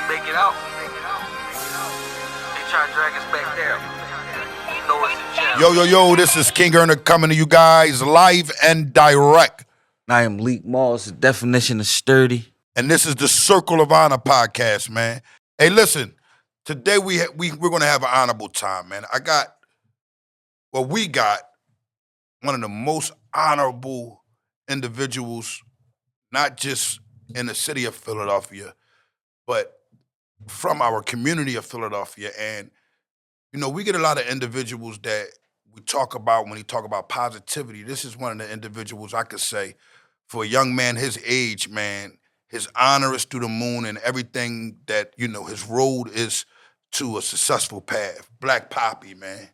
make it out, they try to drag us back down. Throw us in jail. Yo, this is King Earner coming to you guys live and direct. I am Likmoss, the definition of sturdy. And this is the Circle of Honor podcast, man. Hey, listen, today we're going to have an honorable time, man. We got one of the most honorable individuals, not just in the city of Philadelphia, but from our community of Philadelphia. And, you know, we get a lot of individuals that we talk about when we talk about positivity. This is one of the individuals I could say, for a young man his age, man, his honor is through the moon and everything that, you know, his road is to a successful path. Blac Papi, man.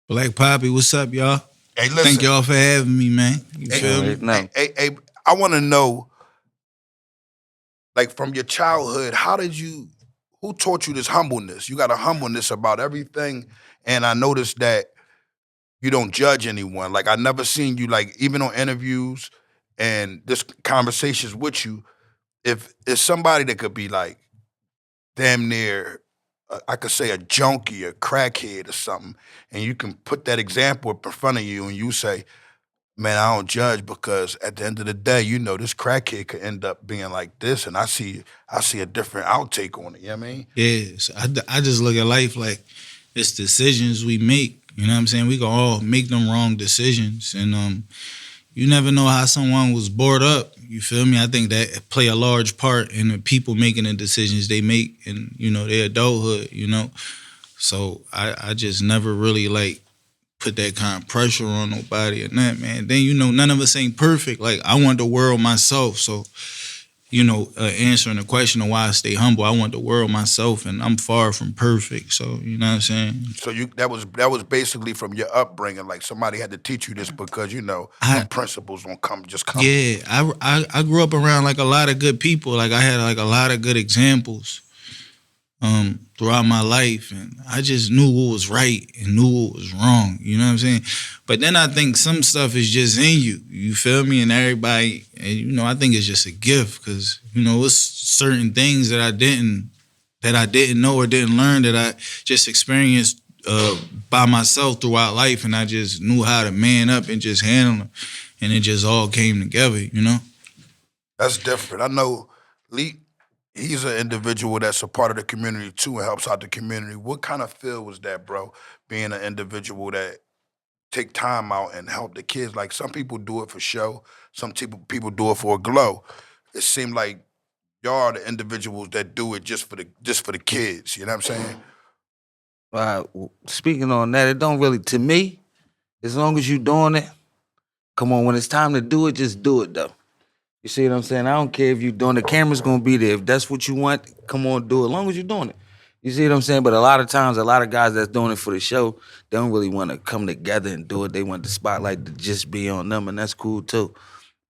Blac Papi, what's up, y'all? Hey, listen. Thank y'all for having me, man. You feel me? No. Hey, I want to know, like, from your childhood, who taught you this humbleness? You got a humbleness about everything, and I noticed that you don't judge anyone. Like, I never seen you, like, even on interviews and this conversations with you, if it's somebody that could be, like, damn near, I could say a junkie, a crackhead or something, and you can put that example up in front of you and you say, man, I don't judge because at the end of the day, you know, this crackhead could end up being like this, and I see a different outtake on it, you know what I mean? Yes, I just look at life like it's decisions we make. You know what I'm saying? We can all make them wrong decisions, and you never know how someone was brought up. You feel me? I think that play a large part in the people making the decisions they make and, you know, their adulthood, you know? So I just never really, like, put that kind of pressure on nobody and that, man. Then, you know, none of us ain't perfect. Like, I want the world myself. So, you know, answering the question of why I stay humble, I want the world myself, and I'm far from perfect. So, you know what I'm saying? So that was basically from your upbringing, like somebody had to teach you this because, you know, principles don't come. Yeah, I grew up around, like, a lot of good people. Like, I had, like, a lot of good examples throughout my life, and I just knew what was right and knew what was wrong, you know what I'm saying? But then I think some stuff is just in you feel me? And everybody, and, you know, I think it's just a gift because, you know, it's certain things that I didn't know or didn't learn that I just experienced by myself throughout life, and I just knew how to man up and just handle them, and it just all came together, you know? That's different. I know Lee, he's an individual that's a part of the community too and helps out the community. What kind of feel was that, bro, being an individual that take time out and help the kids? Like, some people do it for show, some people do it for a glow. It seemed like y'all are the individuals that do it just for the kids, you know what I'm saying? Speaking on that, it don't really, to me, as long as you doing it, come on, when it's time to do it, just do it, though. You see what I'm saying? I don't care if you're doing the camera's gonna be there. If that's what you want, come on, do it. As long as you're doing it. You see what I'm saying? But a lot of times, a lot of guys that's doing it for the show, they don't really want to come together and do it. They want the spotlight to just be on them, and that's cool too.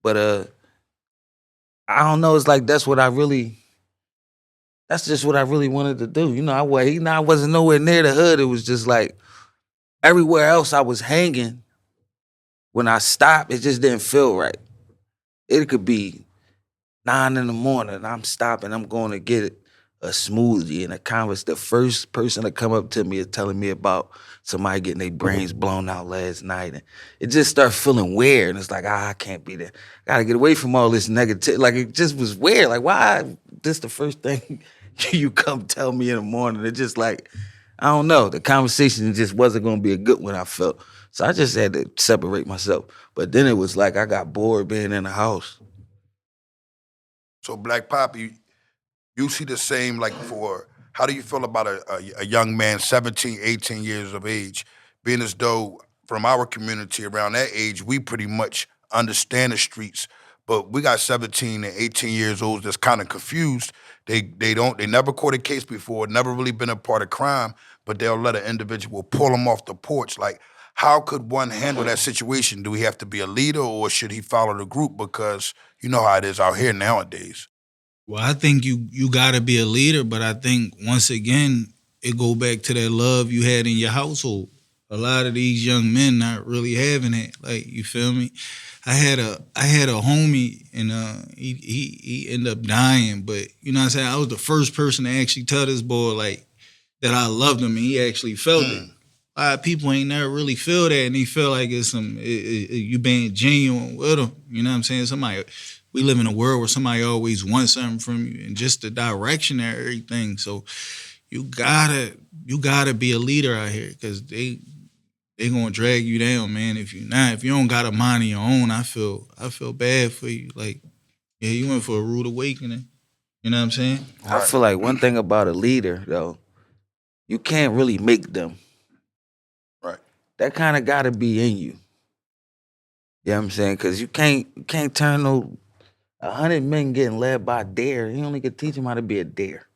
But I don't know. It's like that's just what I really wanted to do. You know, I wasn't nowhere near the hood. It was just like everywhere else I was hanging. When I stopped, it just didn't feel right. It could be 9 in the morning, I'm stopping, I'm going to get a smoothie and a converse. The first person to come up to me is telling me about somebody getting their brains blown out last night. And it just started feeling weird. And it's like, I can't be there. I gotta get away from all this negativity. Like, it just was weird. Like, why this the first thing you come tell me in the morning? It just like, I don't know. The conversation just wasn't gonna be a good one, I felt. So I just had to separate myself. But then it was like I got bored being in the house. So Blac Papi, you see the same, like, how do you feel about a young man, 17, 18 years of age, being as though from our community around that age, we pretty much understand the streets, but we got 17 and 18 years old that's kind of confused. They never caught a case before, never really been a part of crime, but they'll let an individual pull them off the porch. Like, how could one handle that situation? Do he have to be a leader, or should he follow the group? Because you know how it is out here nowadays. Well, I think you gotta be a leader, but I think once again, it go back to that love you had in your household. a lot of these young men not really having it. Like, you feel me? I had a homie, and he ended up dying, but you know what I'm saying? I was the first person to actually tell this boy like that I loved him, and he actually felt it. A lot of people ain't never really feel that, and they feel like it's you being genuine with them. You know what I'm saying? We live in a world where somebody always wants something from you, and just the direction of everything. So you gotta be a leader out here, because they gonna drag you down, man. If you don't got a mind of your own, I feel bad for you. Like, yeah, you went for a rude awakening. You know what I'm saying? I feel like one thing about a leader, though, you can't really make them. Right. That kind of got to be in you. You know what I'm saying? Because you can't turn 100 men getting led by a dare. You only can teach them how to be a dare.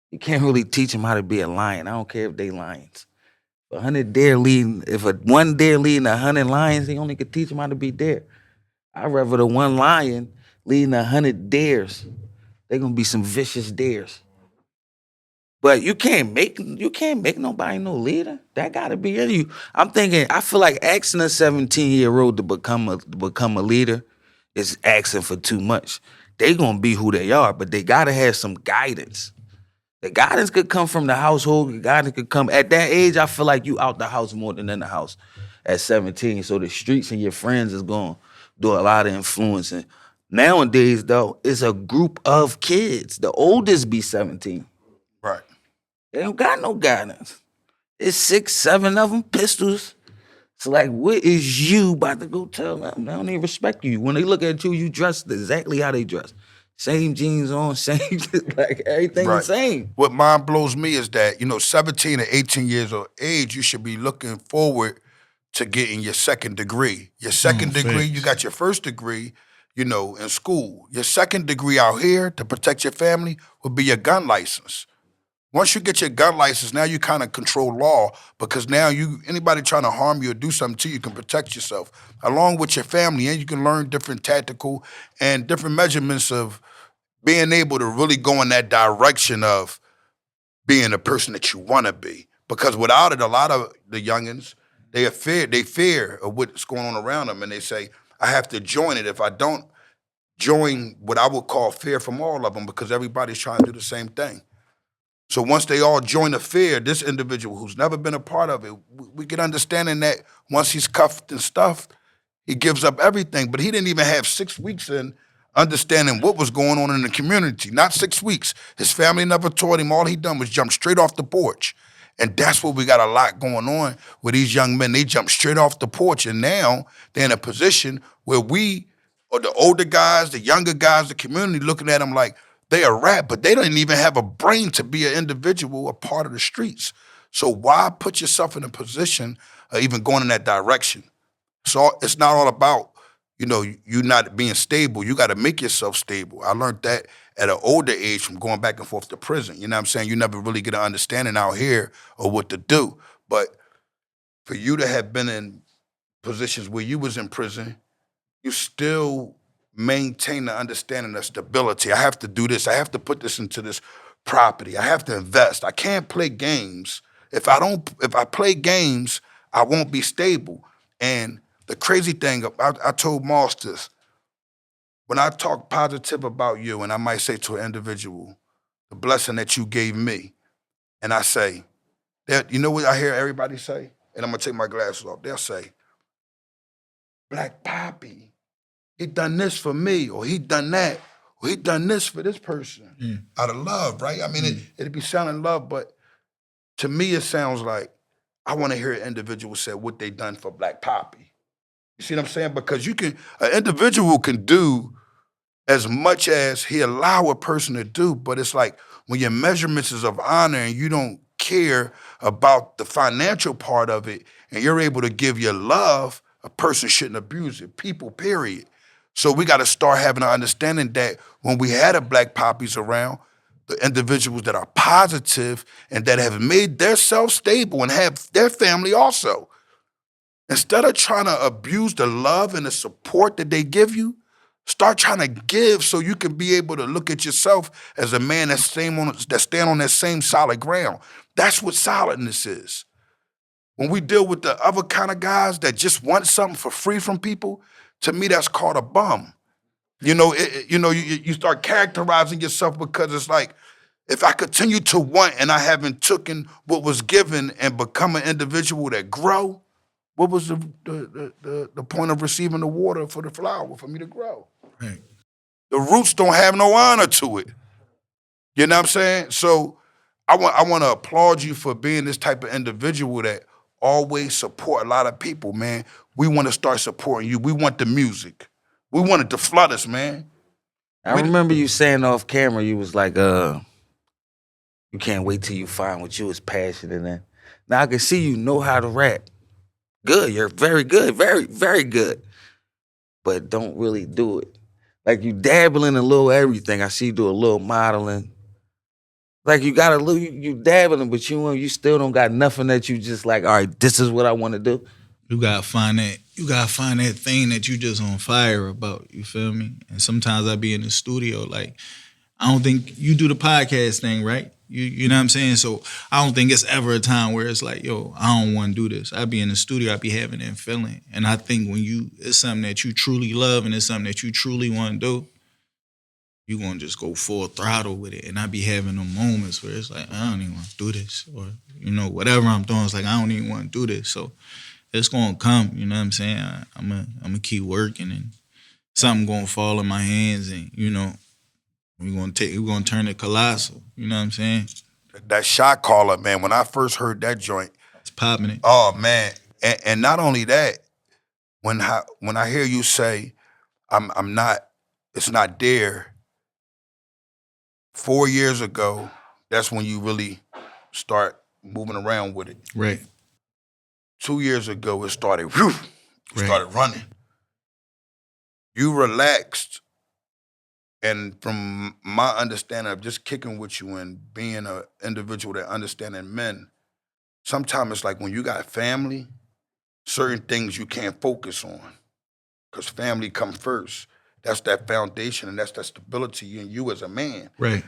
You can't really teach them how to be a lion. I don't care if they lions. If one dare leading 100 lions, he only could teach them how to be dare. I'd rather the one lion leading 100 dares. They're gonna be some vicious dares. But you can't make nobody no leader. That gotta be in you. I feel like asking a 17-year-old to become a leader is asking for too much. They gonna be who they are, but they gotta have some guidance. The guidance could come from the household. The guidance could come at that age. I feel like you out the house more than in the house at 17. So the streets and your friends is going to do a lot of influencing. Nowadays, though, it's a group of kids. The oldest be 17. Right. They don't got no guidance. It's 6, 7 of them pistols. It's like, what is you about to go tell them? They don't even respect you. When they look at you, you dress exactly how they dress. Same jeans on, same, like everything the same. What mind blows me is that, 17 or 18 years of age, you should be looking forward to getting your second degree. Your second degree, you got your first degree, in school. Your second degree out here to protect your family would be your gun license. Once you get your gun license, now you kind of control law, because now anybody trying to harm you or do something to you can protect yourself along with your family, and you can learn different tactical and different measurements of being able to really go in that direction of being the person that you want to be. Because without it, a lot of the youngins, they fear of what's going on around them, and they say, I have to join it. If I don't join what I would call fear from all of them, because everybody's trying to do the same thing. So once they all join the fear, this individual who's never been a part of it, we get understanding that once he's cuffed and stuffed, he gives up everything. But he didn't even have 6 weeks in understanding what was going on in the community. Not 6 weeks. His family never taught him. All he done was jump straight off the porch. And that's what we got a lot going on with these young men. They jump straight off the porch, and now they're in a position where we, or the older guys, the younger guys, the community, looking at them like they a rat, but they don't even have a brain to be an individual, a part of the streets. So why put yourself in a position of even going in that direction? So it's not all about, you not being stable. You got to make yourself stable. I learned that at an older age from going back and forth to prison. You know what I'm saying? You never really get an understanding out here of what to do. But for you to have been in positions where you was in prison, you still maintain the understanding of stability. I have to do this. I have to put this into this property. I have to invest. I can't play games. If I play games, I won't be stable. And the crazy thing, I told Moss this, when I talk positive about you, and I might say to an individual, the blessing that you gave me, and I say, that, you know what I hear everybody say? And I'm gonna take my glasses off. They'll say, Blac papi, he done this for me, or he done that, or he done this for this person. Out of love, right? I mean, it'd be sounding love, but to me it sounds like I wanna hear an individual say what they done for Blac papi. You see what I'm saying? Because an individual can do as much as he allow a person to do, but it's like when your measurements is of honor and you don't care about the financial part of it, and you're able to give your love, a person shouldn't abuse it. People, period. So we got to start having an understanding that when we had a Blac papis around, the individuals that are positive and that have made themselves stable and have their family also, instead of trying to abuse the love and the support that they give you, start trying to give so you can be able to look at yourself as a man that stand on that same solid ground. That's what solidness is. When we deal with the other kind of guys that just want something for free from people, to me that's called a bum. You know, you start characterizing yourself because it's like, if I continue to want and I haven't taken what was given and become an individual that grow, what was the point of receiving the water for the flower for me to grow? Right. The roots don't have no honor to it. You know what I'm saying? So I want to applaud you for being this type of individual that always support a lot of people, man. We want to start supporting you. We want the music. We want it to flood us, man. I remember you saying off camera, you was like, you can't wait till you find what you was passionate in. Now I can see you know how to rap. Good, you're very good, very, very good. But don't really do it. Like you dabble in a little everything. I see you do a little modeling. Like you got a little, you dabbling, but you still don't got nothing that you just like, all right, this is what I want to do. You gotta find that thing that you just on fire about. You feel me? And sometimes I be in the studio, like, I don't think you do the podcast thing, right? You know what I'm saying? So I don't think it's ever a time where it's like, yo, I don't want to do this. I be in the studio, I be having that feeling. And I think when it's something that you truly love and it's something that you truly want to do, you gonna just go full throttle with it. And I be having them moments where it's like, I don't even want to do this. Or, whatever I'm doing, it's like, I don't even want to do this. So it's gonna come, you know what I'm saying? I'm gonna keep working and something gonna fall in my hands and, we're gonna turn it colossal. You know what I'm saying? That shot caller, man, when I first heard that joint, It's popping it. oh man. And not only that, when I hear you say, I'm not, it's not there, 4 years ago, that's when you really start moving around with it. Right. 2 years ago, it started, whew, Right. started running. You relaxed. And from my understanding of just kicking with you and being an individual that understanding men, sometimes it's like when you got family, certain things you can't focus on because family come first. That's that foundation and that's that stability in you as a man. Right.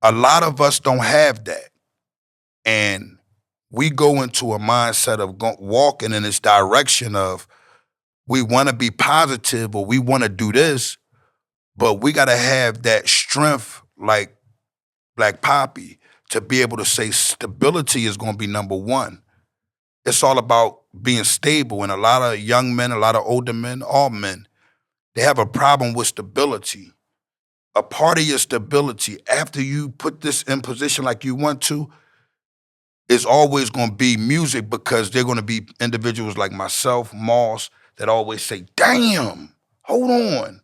A lot of us don't have that. And we go into a mindset of walking in this direction of we want to be positive or we want to do this, but we got to have that strength like Blac Papi to be able to say stability is going to be number one. It's all about being stable. And a lot of young men, a lot of older men, all men, they have a problem with stability. A part of your stability, after you put this in position like you want to, is always going to be music because they're going to be individuals like myself, Moss, that always say, damn, hold on.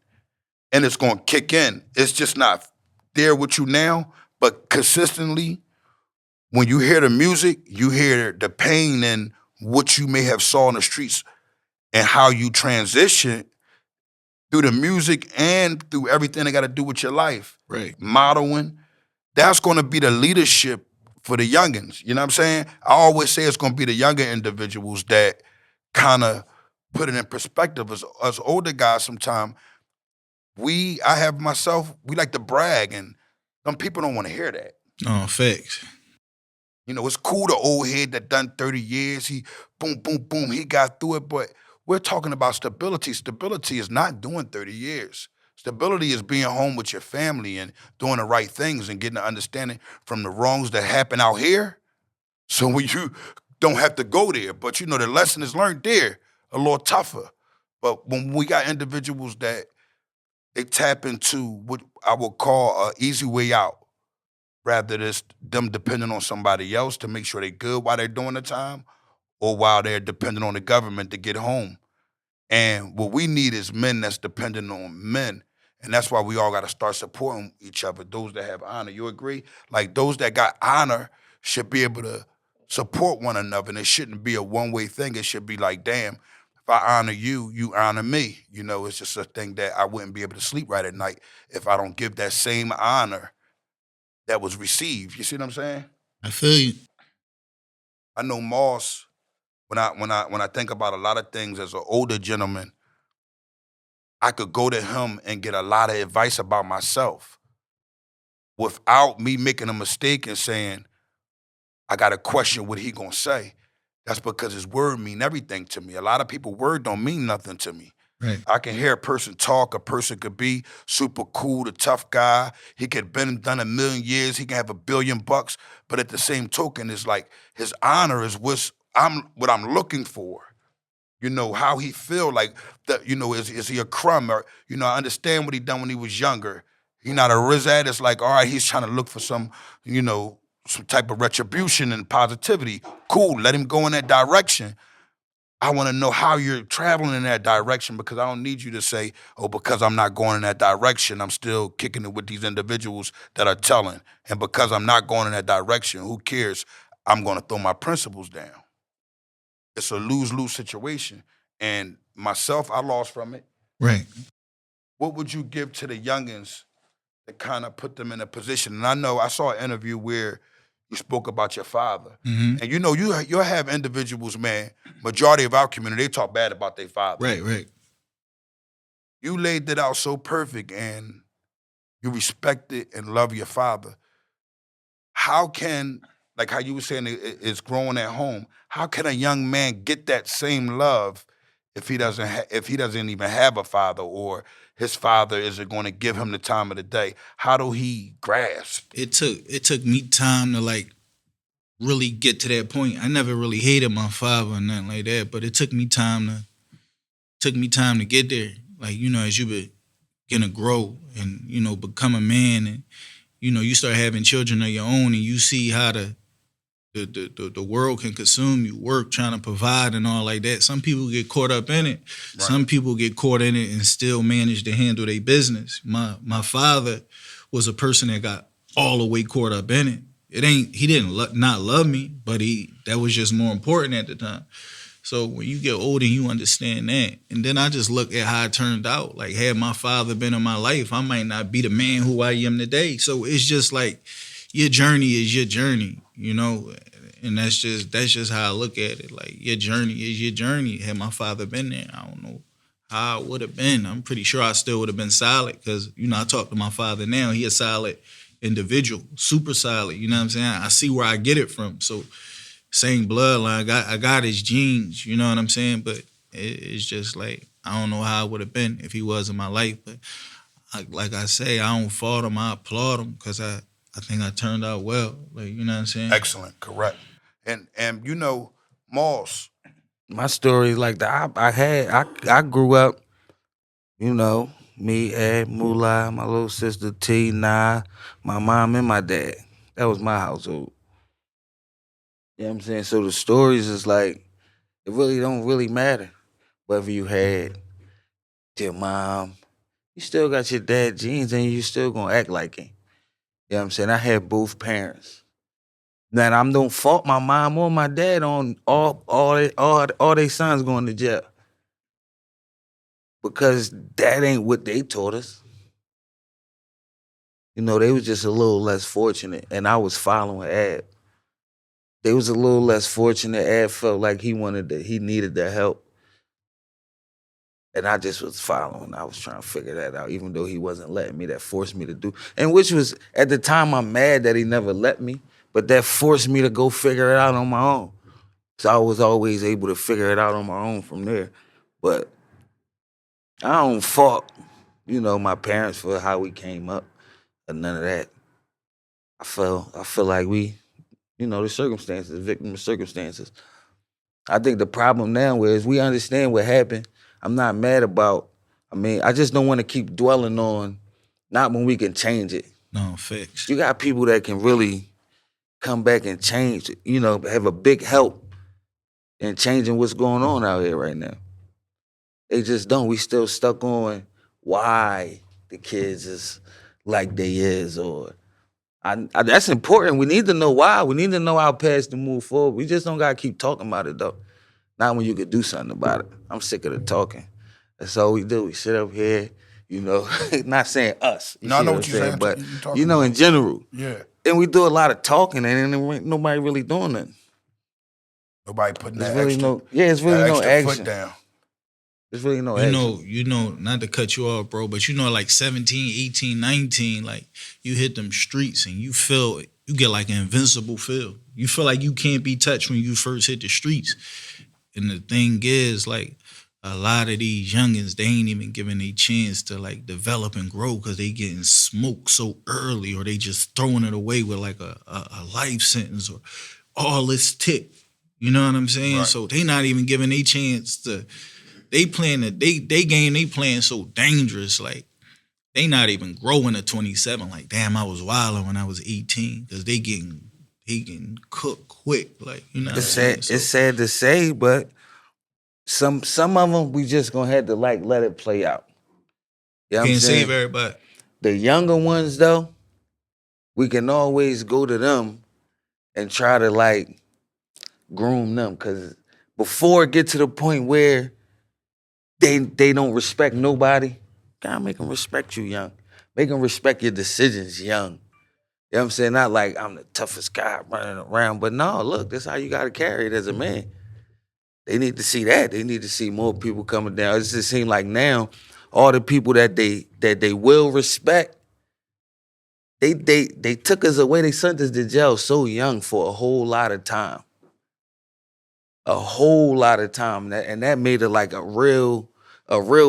And it's going to kick in. It's just not there with you now, but consistently, when you hear the music, you hear the pain and what you may have saw in the streets and how you transition through the music and through everything that got to do with your life. Right. Modeling. That's going to be the leadership for the youngins. You know what I'm saying? I always say it's going to be the younger individuals that kind of put it in perspective. As us older guys sometimes, I have myself, we like to brag, and some people don't want to hear that. Oh, facts. It's cool, the old head that done 30 years, he boom, boom, boom, he got through it, but we're talking about stability. Stability is not doing 30 years. Stability is being home with your family and doing the right things and getting an understanding from the wrongs that happen out here. So when you don't have to go there, but the lesson is learned there, a little tougher. But when we got individuals that they tap into what I would call an easy way out, rather than them depending on somebody else to make sure they're good while they're doing the time or while they're dependent on the government to get home. And what we need is men that's dependent on men. And that's why we all got to start supporting each other, those that have honor. You agree? Like those that got honor should be able to support one another. And it shouldn't be a one-way thing. It should be like, damn, if I honor you, you honor me. It's just a thing that I wouldn't be able to sleep right at night if I don't give that same honor that was received. You see what I'm saying? I feel you. I know Moss, when I think about a lot of things as an older gentleman, I could go to him and get a lot of advice about myself without me making a mistake and saying, I got to question what he gonna say. That's because his word mean everything to me. A lot of people word don't mean nothing to me. Right. I can hear a person talk. A person could be super cool, the tough guy. He could been done 1,000,000 years. He can have $1 billion, but at the same token, it's like his honor is what I'm looking for. You know, how he feel like that. You know, is he a crumb? Or I understand what he done when he was younger. He not a rizad. It's like, all right, he's trying to look for some type of retribution and positivity. Cool, let him go in that direction. I want to know how you're traveling in that direction, because I don't need you to say, oh, because I'm not going in that direction, I'm still kicking it with these individuals that are telling. And because I'm not going in that direction, who cares? I'm going to throw my principles down. It's a lose-lose situation. And myself, I lost from it. Right. What would you give to the youngins that kind of put them in a position? And I know I saw an interview where you spoke about your father. Mm-hmm. And you'll have individuals, man, majority of our community, they talk bad about their father. Right. You laid that out so perfect, and you respect it and love your father. How can, like how you were saying it's growing at home, how can a young man get that same love if he doesn't even have a father, or his father isn't going to give him the time of the day? How do he grasp? It took me time to like really get to that point. I never really hated my father or nothing like that, but it took me time to get there. Like, as you begin to grow and, become a man, and, you start having children of your own, and you see how the world can consume you, work, trying to provide and all like that. Some people get caught up in it. Right. Some people get caught in it and still manage to handle their business. My father was a person that got all the way caught up in it. He didn't not love me, but that was just more important at the time. So when you get older, you understand that. And then I just look at how it turned out. Like, had my father been in my life, I might not be the man who I am today. So it's just like, your journey is your journey, and that's just how I look at it. Like, your journey is your journey. Had my father been there, I don't know how I would have been. I'm pretty sure I still would have been solid, because, I talk to my father now. He a solid individual, super solid, you know what I'm saying? I see where I get it from. So same bloodline, I got his genes, you know what I'm saying? But it's just like, I don't know how it would have been if he was in my life. But like I say, I don't fault him, I applaud him, because I think I turned out well. Like, you know what I'm saying? Excellent, correct. And Moss. My story is like that. I grew up, me, Ed, Moolah, my little sister T, Nah, my mom and my dad. That was my household. You know what I'm saying? So the stories is like, it really don't really matter whether you had your mom. You still got your dad genes, and you still gonna act like him. You know what I'm saying? I had both parents. Now, I don't fault my mom or my dad on all their sons going to jail, because that ain't what they taught us. They was just a little less fortunate, and I was following Ab. They was a little less fortunate. Ab felt like he needed the help, and I just was following. I was trying to figure that out, even though he wasn't letting me. That forced me to do, and which was, at the time, I'm mad that he never let me, but that forced me to go figure it out on my own. So I was always able to figure it out on my own from there. But I don't fault, my parents for how we came up, or none of that. I feel like we, the circumstances, victim of circumstances. I think the problem now is we understand what happened. I'm not mad about, I just don't want to keep dwelling on, not when we can change it. No, fixed. You got people that can really come back and change, have a big help in changing what's going on out here right now. They just don't. We still stuck on why the kids is like they is, or that's important. We need to know why. We need to know our past to move forward. We just don't gotta keep talking about it though. Not when you could do something about it. I'm sick of the talking. That's all we do. We sit up here, not saying us. No, I know what you're saying, but you in general. Yeah. And we do a lot of talking, and ain't nobody really doing nothing. Nobody putting that really extra, it's really no action. foot down. There's really no action. Not to cut you off, bro, but like 17, 18, 19, like you hit them streets and you get like an invincible feel. You feel like you can't be touched when you first hit the streets. And the thing is, like, a lot of these youngins, they ain't even giving a chance to like develop and grow because they getting smoked so early, or they just throwing it away with like a life sentence or all this tick. You know what I'm saying? Right. So they not even giving a chance to. They playing they game. They playing so dangerous. Like they not even growing to 27. Like damn, I was wilding when I was 18 because they getting cooked quick. Like you know. It's What I'm sad. saying? It's sad to say, but some of them we just gonna have to like let it play out. You know what I'm Can't saying? save everybody. The younger ones though, we can always go to them and try to like groom them, because before it get to the point where they don't respect nobody, gotta make them respect you young. Make them respect your decisions young. You know what I'm saying? Not like I'm the toughest guy running around, but no, look, this is how you gotta carry it as a man. They need to see that. They need to see more people coming down. It just seems like now, all the people that they will respect, they took us away. They sent us to jail so young for a whole lot of time. A whole lot of time. And that made it like a real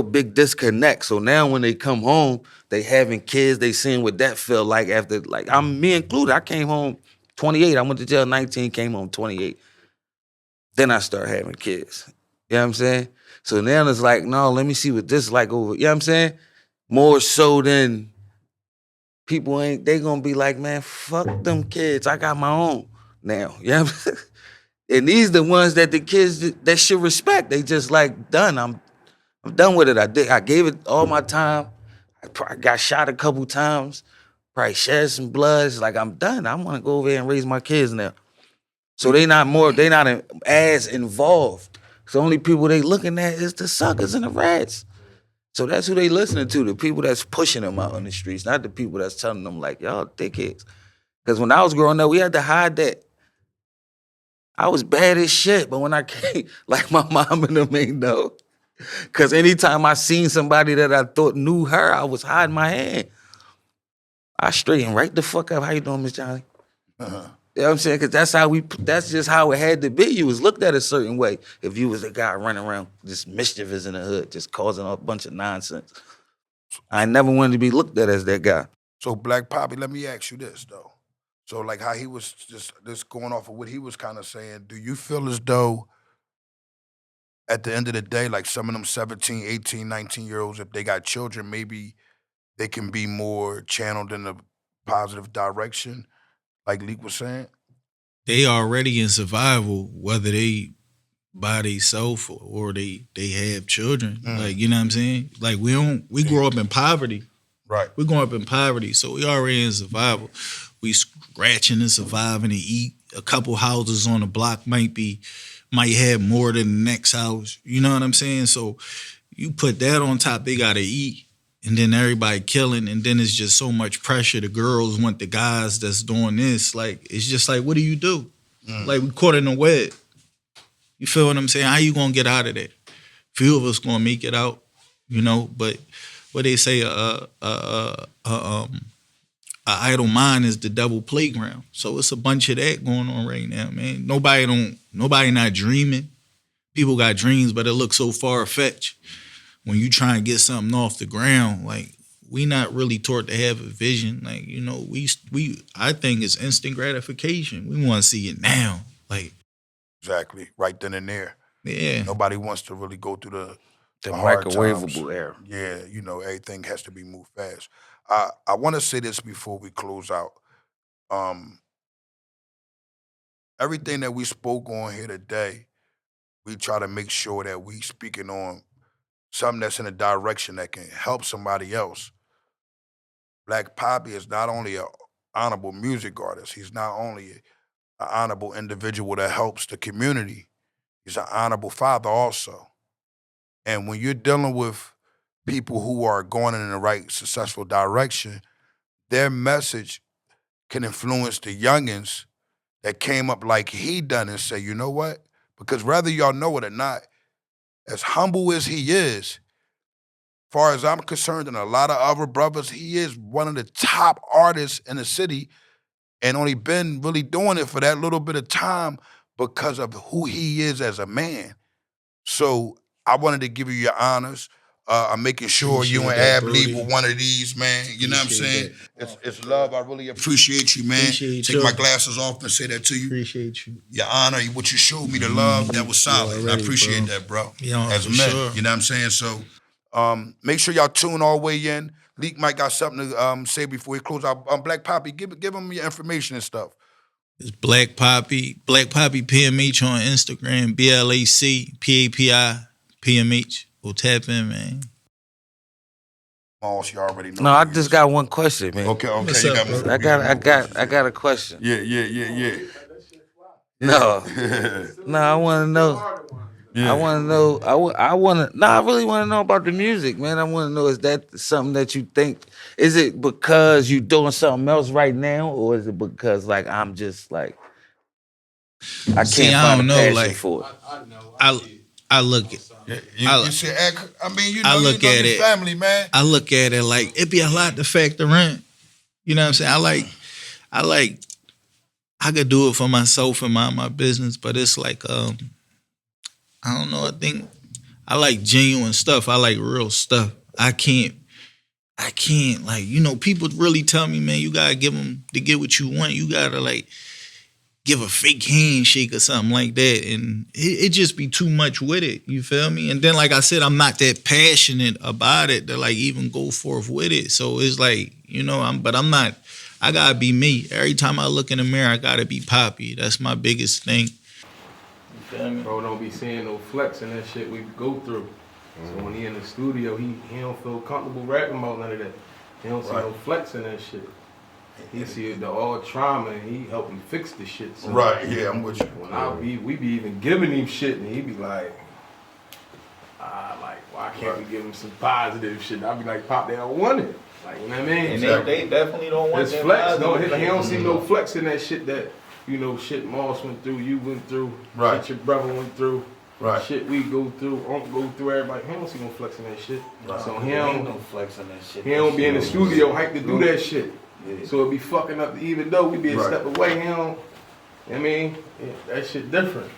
big disconnect. So now when they come home, they having kids, they seeing what that feel like after, like, I'm me included. I came home 28. I went to jail 19, came home 28. Then I start having kids. You know what I'm saying? So now it's like, no, let me see what this is like over. You know what I'm saying? More so than people they gonna be like, man, fuck them kids. I got my own now. You know what I'm saying? And these the ones that the kids that should respect. They just like, done. I'm done with it. I gave it all my time. I probably got shot a couple times. Probably shed some blood. It's like, I'm done. I want to go over here and raise my kids now. So they not as involved. So the only people they looking at is the suckers and the rats. So that's who they listening to, the people that's pushing them out on the streets, not the people that's telling them like, y'all dickheads. Because when I was growing up, we had to hide that. I was bad as shit, but when I came, like my mom and them ain't know. Because anytime I seen somebody that I thought knew her, I was hiding my hand. I straightened right the fuck up. How you doing, Miss Johnny? Uh-huh. You know what I'm saying? Because that's just how it had to be. You was looked at a certain way if you was a guy running around just mischievous in the hood, just causing a bunch of nonsense. I never wanted to be looked at as that guy. So Black Papi, let me ask you this though. So like how he was just going off of what he was kind of saying, do you feel as though at the end of the day, like some of them 17, 18, 19-year-olds, if they got children, maybe they can be more channeled in a positive direction, like Leak was saying? They already in survival, whether they by themselves or they have children. Like, you know what I'm saying? Like we grow up in poverty. Right. We grow up in poverty, so we already in survival. We scratching and surviving to eat. A couple houses on the block might have more than the next house. You know what I'm saying? So you put that on top, they gotta eat. And then everybody killing, and then it's just so much pressure. The girls want the guys that's doing this. Like, it's just like, what do you do? Like, we caught in a web. You feel what I'm saying? How you gonna get out of that? Few of us gonna make it out, you know. But what they say, idle mind is the devil playground. So it's a bunch of that going on right now, man. Nobody not dreaming. People got dreams, but it looks so far fetched. When you try and get something off the ground, like, we not really taught to have a vision. Like, you know, I think it's instant gratification. We want to see it now. Like, Exactly. Right then and there. yeah. Nobody wants to really go through The hard microwavable times. era. Yeah, you know, everything has to be moved fast. I want to say this before we close out. Everything that we spoke on here today, we try to make sure that we speaking on something that's in a direction that can help somebody else. Black Papi is not only an honorable music artist, he's not only an honorable individual that helps the community, he's an honorable father also. And when you're dealing with people who are going in the right successful direction, their message can influence the youngins that came up like he done and say, you know what? Because whether y'all know it or not, as humble as he is, far as I'm concerned, and a lot of other brothers, he is one of the top artists in the city and only been really doing it for that little bit of time because of who he is as a man. So I wanted to give you your honors. I'm making sure you and Appreciate that, Ab leave Brody. with one of these, man. You know what I'm saying? Appreciate It's love. I really appreciate you, man. Appreciate Take you. my glasses off and say that to you. Appreciate you. Your honor, what you showed me, the love, that was solid. already, I appreciate bro. that, bro. Yeah, As for men, sure. you know what I'm saying? So make sure y'all tune all the way in. Leak might got something to say before he close out. Black Papi, give him your information and stuff. It's Blac Papi, Blac Papi PMH on Instagram, BLAC PAPI PMH. Go tap in, man. Moss, you already know. No, I who he just is. got one question, man. Okay, What's you up, got bro? more. I got a question. Yeah. No, no, I want to know. Yeah. I want to know. I want to. No, I really want to know about the music, man. I want to know, is that something that you think? Is it because you doing something else right now, or is it because like I'm just like I See, can't I find don't a know, passion like- for it? I look at You said, I mean, you know, I look at your it- family, man. I look at it like it be a lot to factor in. You know what I'm saying? I could do it for myself and mind my business, but it's like I don't know. I think I like genuine stuff. I like real stuff. I can't like, you know, people really tell me, man, you gotta give them to get what you want. You gotta like give a fake handshake or something like that, and it just be too much with it. You feel me? And then, like I said, I'm not that passionate about it to like even go forth with it. So it's like, you know, I'm not. I gotta be me. Every time I look in the mirror, I gotta be Papi. That's my biggest thing. You feel me? Bro don't be seeing no flex and that shit we go through. So when he in the studio, he don't feel comfortable rapping about none of that. He don't see no flex in that shit. He see the all trauma and he help me fix the shit. So Right, yeah, I'm with you. when we be even giving him shit and he be like, why can't we give him some positive shit? I be like, Pop, they don't want it. Like, you know what I mean? And So they definitely don't want it's that flex. positive He don't shit. see no flex in that shit that, you know, shit Moss went through, you went through, Right. shit your brother went through. Right. Shit we go through, go through everybody. He don't see no flex in that shit. Right. So There ain't no flex on that shit. he don't be in the studio hyped to do that shit. Yeah. So it be fucking up. Even though we be a Right. step away, he don't. I mean, that shit different.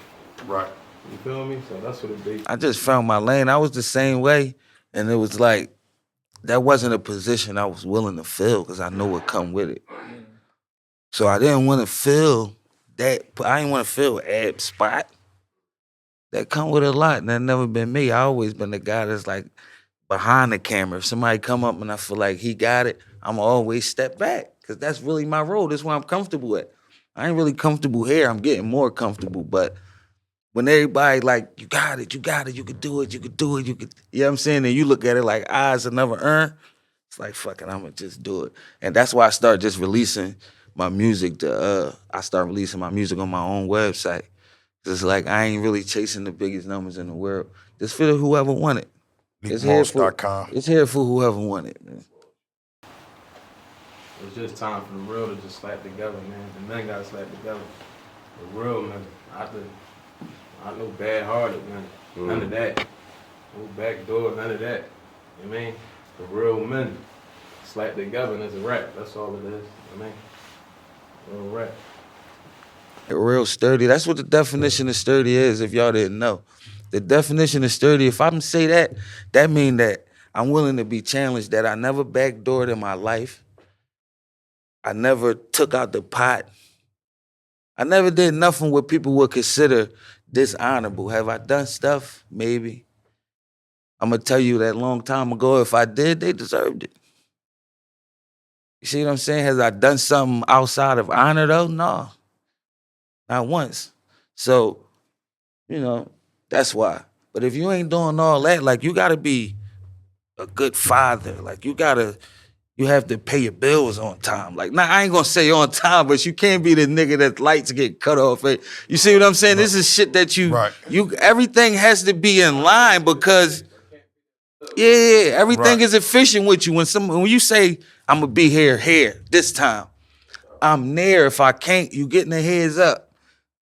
Right. You feel me? So that's what it be. I just found my lane. I was the same way, and it was like that wasn't a position I was willing to fill because I know what come with it. So I didn't want to fill that. I didn't want to fill Ab's spot. That come with a lot, and that never been me. I always been the guy that's like behind the camera. If somebody come up and I feel like he got it, I'm always step back because that's really my role. That's where I'm comfortable at. I ain't really comfortable here. I'm getting more comfortable, but when everybody like, you got it, you could do it, you could, you know what I'm saying? And you look at it like eyes will never earn, it's like, fuck it, I'm gonna just do it. And that's why I started just releasing my music I started releasing my music on my own website. It's like I ain't really chasing the biggest numbers in the world. Just for whoever want it. Likmoss.com. It's here for whoever want it, man. It's just time for the real to just slap together, man. The men gotta slap together. The real man. I no bad hearted, man. None of that. No back door, none of that. You know what I mean? The real men slap together and it's a rap. That's all it is. You know what I mean? Real rap. Real sturdy. That's what the definition of sturdy is, if y'all didn't know. The definition of sturdy, if I'm say that, that mean that I'm willing to be challenged, that I never backdoored in my life. I never took out the pot. I never did nothing what people would consider dishonorable. Have I done stuff? Maybe. I'm going to tell you that long time ago, if I did, they deserved it. You see what I'm saying? Has I done something outside of honor, though? No. Not once. So, you know, that's why. But if you ain't doing all that, like, you got to be a good father. Like, you have to pay your bills on time. Like, nah, I ain't gonna say on time, but you can't be the nigga that lights get cut off. You see what I'm saying? This is shit that you everything has to be in line because everything is efficient with you. When you say I'm gonna be here this time, I'm there. If I can't, you getting the heads up.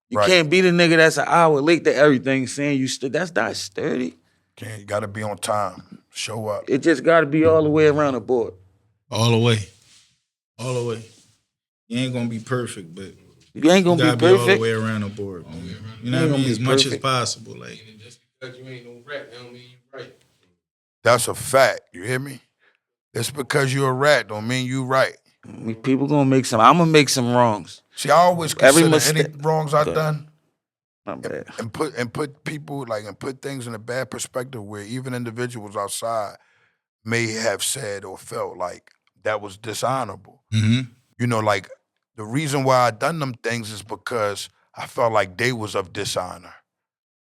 You can't be the nigga that's an hour late to everything saying you that's not sturdy. Okay, you gotta be on time. Show up. It just gotta be all the way around the board. All the way. All the way. You ain't gonna be perfect, but You ain't gonna you gotta be be all the perfect. way around the board, man. You know You ain't what I mean? gonna As be much as perfect. possible. Like, Just because you ain't no rat, that don't mean you right. That's a fact. You hear me? It's because you're a rat don't mean you right. I mean, people gonna make some. I'm gonna make some wrongs. See, I always Every consider any mistake. wrongs I've Go ahead. done My bad. and put people and put things in a bad perspective where even individuals outside may have said or felt like that was dishonorable. You know, like the reason why I done them things is because I felt like they was of dishonor.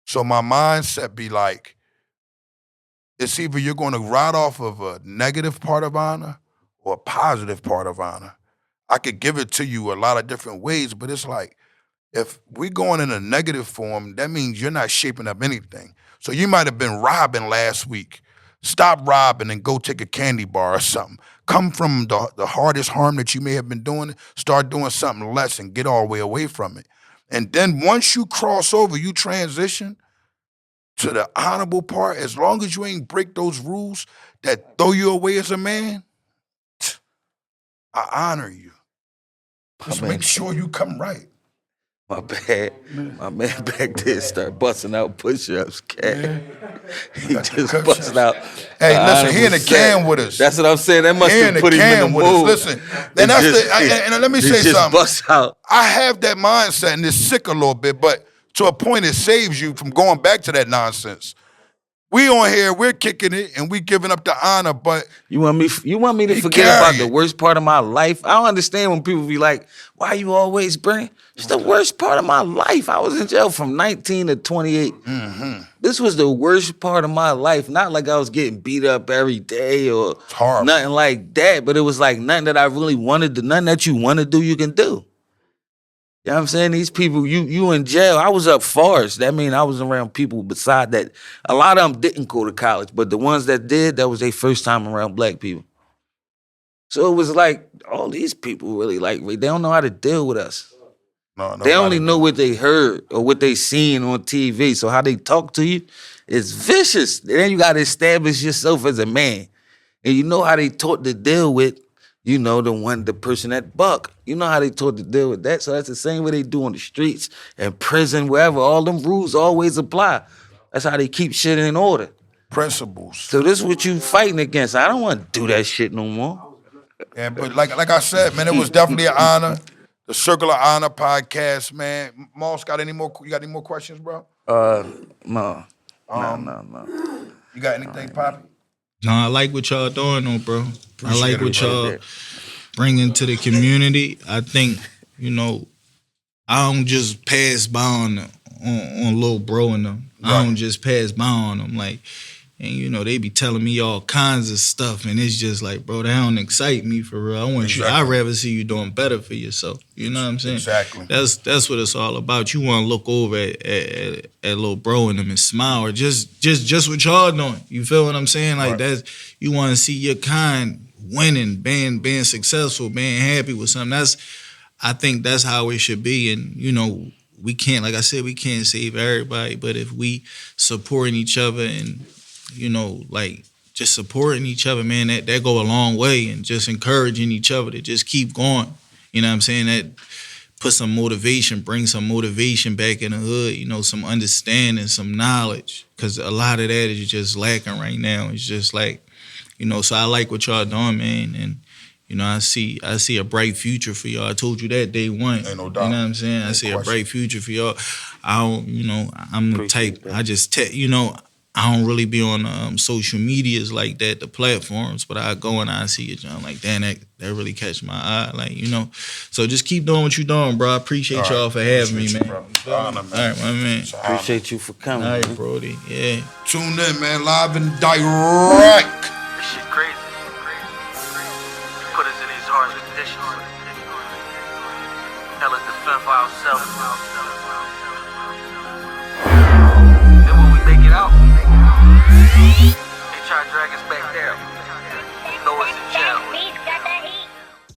So my mindset be like, it's either you're going to ride off of a negative part of honor or a positive part of honor. I could give it to you a lot of different ways, but it's like, if we're going in a negative form, that means you're not shaping up anything. So you might have been robbing last week. Stop robbing and go take a candy bar or something. Come from the hardest harm that you may have been doing, start doing something less and get all the way away from it. And then once you cross over, you transition to the honorable part, as long as you ain't break those rules that throw you away as a man, I honor you. Just man. make sure you come right. My bad. My man back there start busting out push-ups, cat. He Got the just push-ups. busted out. Hey, a listen, he in the honorable set. can with us. That's what I'm saying. That must He in have the put him in can the with us. mood. Listen, It and that's just- and let me it say just something. bust out. I have that mindset and it's sick a little bit, but to a point it saves you from going back to that nonsense. We on here, we're kicking it and we giving up the honor, but You want me to He forget about carry the it. worst part of my life? I don't understand when people be like, why you always bring? It's the worst part of my life. I was in jail from 19 to 28. This was the worst part of my life. Not like I was getting beat up every day or horrible. nothing like that, but it was like nothing that I really wanted to, nothing that you want to do, you can do. You know what I'm saying? These people, you in jail. I was up Forest. That mean I was around people beside that. A lot of them didn't go to college, but the ones that did, that was their first time around black people. So it was like, all these people really like, they don't know how to deal with us. no, They only nobody know do. what they heard or what they seen on TV. So how they talk to you is vicious. Then you got to establish yourself as a man. And you know how they taught to deal with, you know, the person that buck. You know how they taught to deal with that. So that's the same way they do on the streets and prison, wherever. All them rules always apply. That's how they keep shit in order. Principles. So this is what you fighting against. I don't want to do that shit no more. Yeah, but like I said, man, it was definitely an honor. The Circle of Honor podcast, man. Moss, you got any more questions, bro? No. You got anything, Poppy? no, I like what y'all doing, though, bro. I like it, what bro. y'all bringing to the community. I think, you know, I don't just pass by on Lil Bro and them. I don't just pass by on them. Like, and, you know, they be telling me all kinds of stuff, and it's just like, bro, that don't excite me for real. I want you. I'd rather see you doing better for yourself. You know what I'm saying? Exactly. That's what it's all about. You want to look over at Lil Bro and them and smile, or just what y'all doing. You feel what I'm saying? Like that's, you want to see your kind winning, being successful, being happy with something. I think that's how it should be. And, you know, we can't, like I said, we can't save everybody, but if we supporting each other and, you know, like just supporting each other, man, that go a long way, and just encouraging each other to just keep going. You know what I'm saying? That put some motivation, bring some motivation back in the hood, you know, some understanding, some knowledge, because a lot of that is just lacking right now. It's just like, you know, so I like what y'all doing, man, and, you know, I see a bright future for y'all. I told you that day one. Ain't no doubt. You know what I'm saying? I see a bright future for y'all. I don't, you know, I'm the type, I just, you know, I don't really be on social medias like that, the platforms, but I go and I see it, John. Like, damn, that really catch my eye. Like, you know, so just keep doing what you're doing, bro. I appreciate y'all for having me, man. Bro. Honor, man. All right, my man. Appreciate you for coming. All right, man. Brody. Yeah. Tune in, man, live and direct. This shit crazy. Put us in these hard conditions. Hell is defend for ourselves. Then when we make it out,